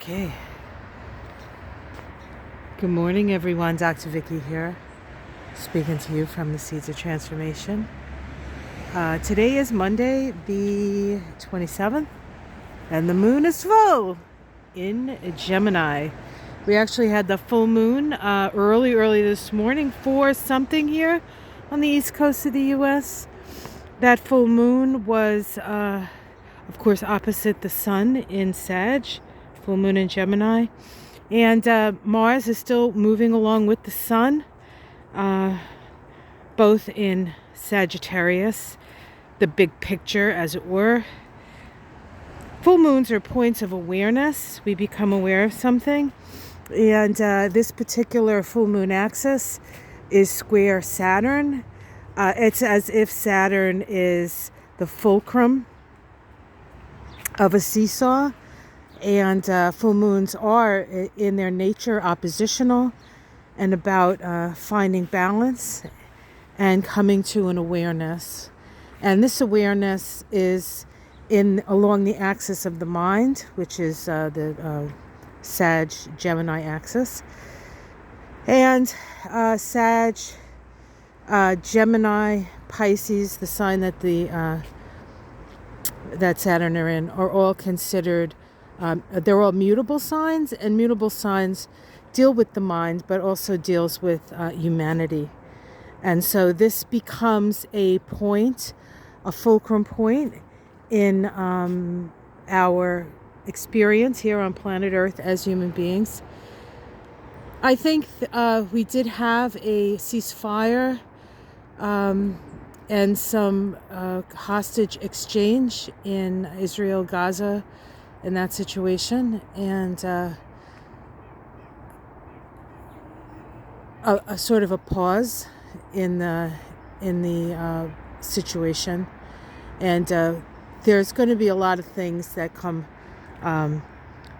Okay. Good morning, everyone. Dr. Vicky here, speaking to you from the Seeds of Transformation. Today is Monday, the 27th, and the moon is full in Gemini. We actually had the full moon early this morning for something here on the east coast of the U.S. That full moon was, of course, opposite the sun in Sag, full moon in Gemini. And Mars is still moving along with the sun, both in Sagittarius, the big picture, as it were. Full moons are points of awareness. We become aware of something. And this particular full moon axis is square Saturn. It's as if Saturn is the fulcrum of a seesaw. And full moons are, in their nature, oppositional and about finding balance and coming to an awareness. And this awareness is along the axis of the mind, which is the Sag Gemini axis. And Sag, Gemini, Pisces, the sign that that Saturn are in, are all considered. They're all mutable signs, and mutable signs deal with the mind, but also deals with humanity. And so this becomes a point, a fulcrum point in our experience here on planet Earth as human beings. I think we did have a ceasefire and some hostage exchange in Israel, Gaza, in that situation, and a sort of a pause in the situation, and there's going to be a lot of things that come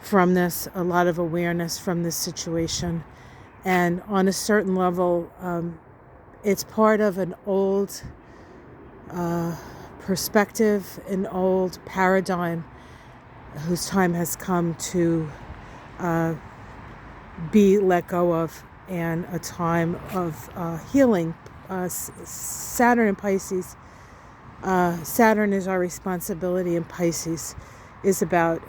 from this, a lot of awareness from this situation, and on a certain level, it's part of an old perspective, an old paradigm whose time has come to be let go of, and a time of healing. Saturn and Pisces. Saturn is our responsibility, and Pisces is about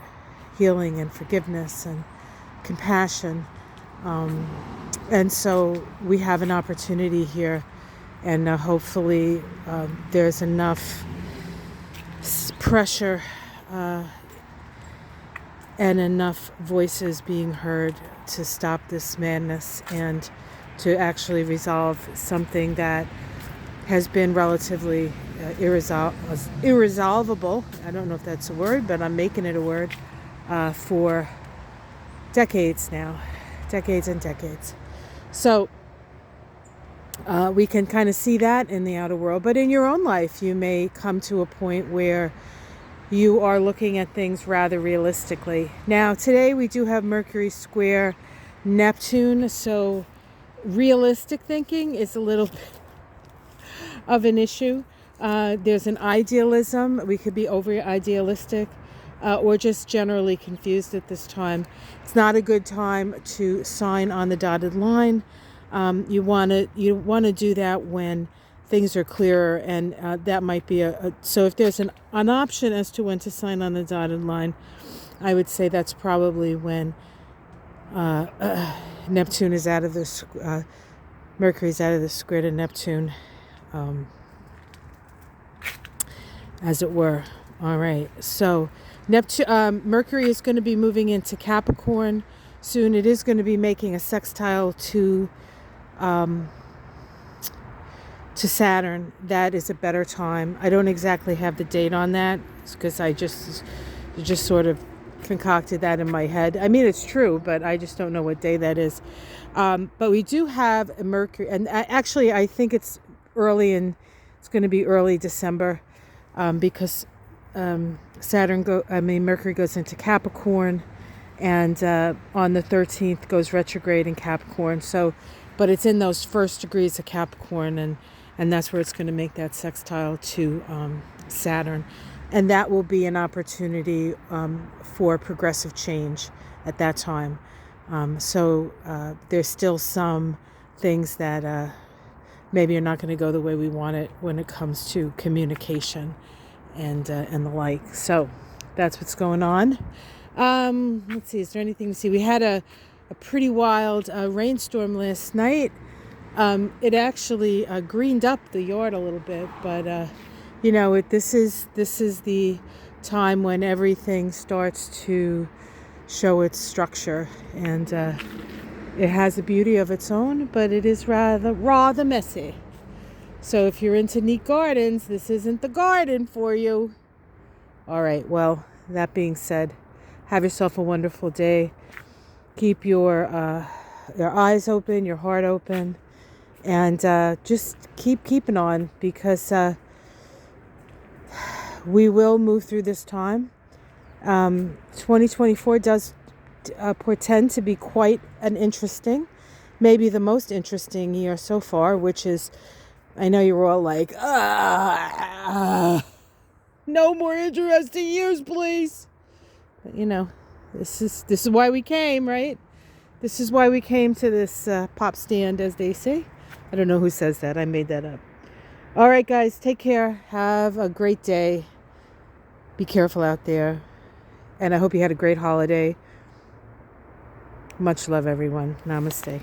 healing and forgiveness and compassion. And so we have an opportunity here, and hopefully there's enough pressure and enough voices being heard to stop this madness and to actually resolve something that has been relatively irresolvable. I don't know if that's a word, but I'm making it a word for decades now, decades and decades. So we can kind of see that in the outer world, but in your own life, you may come to a point where you are looking at things rather realistically. Now, today we do have Mercury square Neptune, so realistic thinking is a little bit of an issue. There's an idealism. We could be over idealistic or just generally confused at this time. It's not a good time to sign on the dotted line. You want to do that when things are clearer, and that might be so if there's an option as to when to sign on the dotted line, I would say that's probably when Neptune is out of this, Mercury's out of the square to Neptune, as it were. All right, so Mercury is going to be moving into Capricorn soon. It is going to be making a sextile to Saturn. That is a better time. I don't exactly have the date on that because I just sort of concocted that in my head. I mean, it's true, but I just don't know what day that is. But we do have a Mercury, and actually I think it's going to be early December, because Mercury goes into Capricorn, and on the 13th goes retrograde in Capricorn. So, but it's in those first degrees of Capricorn, and that's where it's going to make that sextile to Saturn. And that will be an opportunity for progressive change at that time. So there's still some things that maybe are not going to go the way we want it when it comes to communication and the like. So that's what's going on. Let's see, is there anything to see? We had a pretty wild rainstorm last night. It actually greened up the yard a little bit, but this is the time when everything starts to show its structure, and it has a beauty of its own, but it is rather messy. So if you're into neat gardens, this isn't the garden for you. All right, well, that being said, have yourself a wonderful day. Keep your eyes open, your heart open, and just keep keeping on, because we will move through this time. 2024 does portend to be quite an interesting, maybe the most interesting year so far, which is, I know you're all like, no more interesting years, please. But this is why we came, right? This is why we came to this pop stand, as they say. I don't know who says that. I made that up. All right, guys, take care. Have a great day. Be careful out there. And I hope you had a great holiday. Much love, everyone. Namaste.